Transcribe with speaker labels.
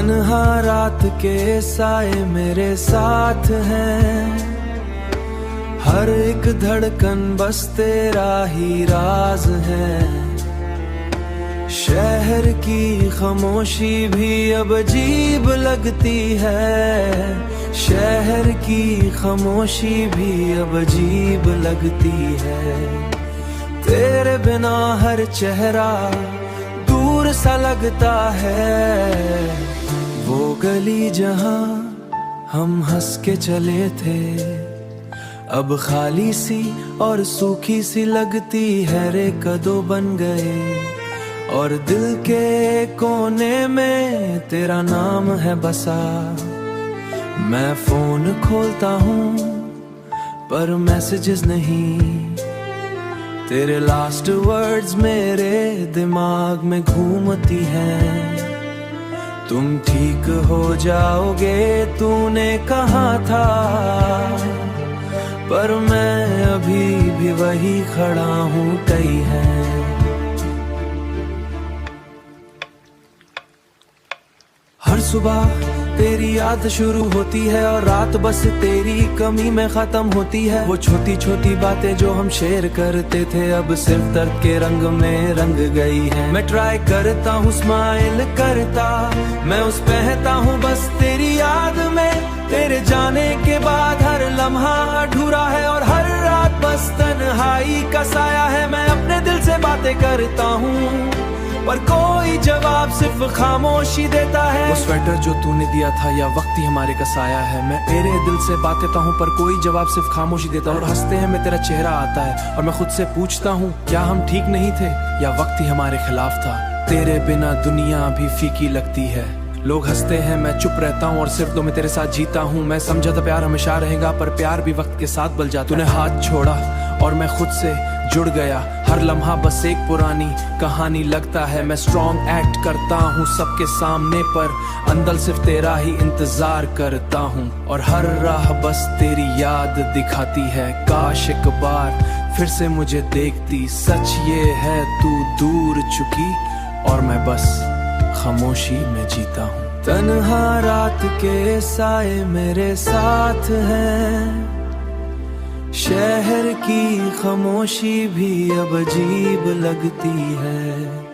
Speaker 1: तन्हा रात के साए मेरे साथ हैं, हर एक धड़कन बस तेरा ही राज है। शहर की खामोशी भी अब अजीब लगती है, शहर की खामोशी भी अब अजीब लगती है। तेरे बिना हर चेहरा दूर सा लगता है, वो गली जहां हम हंस के चले थे अब खाली सी और सूखी सी लगती है रे। कदों बन गए और दिल के कोने में तेरा नाम है बसा। मैं फोन खोलता हूँ पर मैसेजेस नहीं, तेरे लास्ट वर्ड्स मेरे दिमाग में घूमती हैं। तुम ठीक हो जाओगे तूने कहा था, पर मैं अभी भी वही खड़ा हूँ कहीं है। हर सुबह तेरी याद शुरू होती है और रात बस तेरी कमी में खत्म होती है। वो छोटी छोटी बातें जो हम शेयर करते थे अब सिर्फ दर्द के रंग में रंग गई है। मैं ट्राई करता हूँ स्माइल करता, मैं उस बहता हूँ बस तेरी याद में। तेरे जाने के बाद हर लम्हा अधूरा है और हर रात बस तन्हाई का साया है। मैं अपने दिल से बातें करता हूँ पर कोई जवाब सिर्फ खामोशी देता है। वो स्वेटर जो तूने दिया था या वक्त ही हमारे का साया है। मैं तेरे दिल से बात करता हूँ पर कोई जवाब सिर्फ खामोशी देता है। और हंसते हैं में तेरा चेहरा आता है और मैं खुद से पूछता हूँ क्या हम ठीक नहीं थे या वक्त ही हमारे खिलाफ था। तेरे बिना दुनिया भी फीकी लगती है, लोग हंसते हैं मैं चुप रहता हूँ और सिर्फ तो मैं तेरे साथ जीता हूँ। मैं समझा था प्यार हमेशा रहेगा पर प्यार भी वक्त के साथ बदल जाता। तूने हाथ छोड़ा और मैं खुद से जुड़ गया, हर लम्हा बस एक पुरानी कहानी लगता है। मैं स्ट्रॉन्ग एक्ट करता हूँ सबके सामने पर अंदर सिर्फ तेरा ही इंतजार करता हूँ। और हर राह बस तेरी याद दिखाती है, काश एक बार फिर से मुझे देखती। सच ये है तू दूर चुकी और मैं बस खामोशी में जीता हूँ। तन्हा रात के साए मेरे साथ हैं, शहर की खामोशी भी अब अजीब लगती है।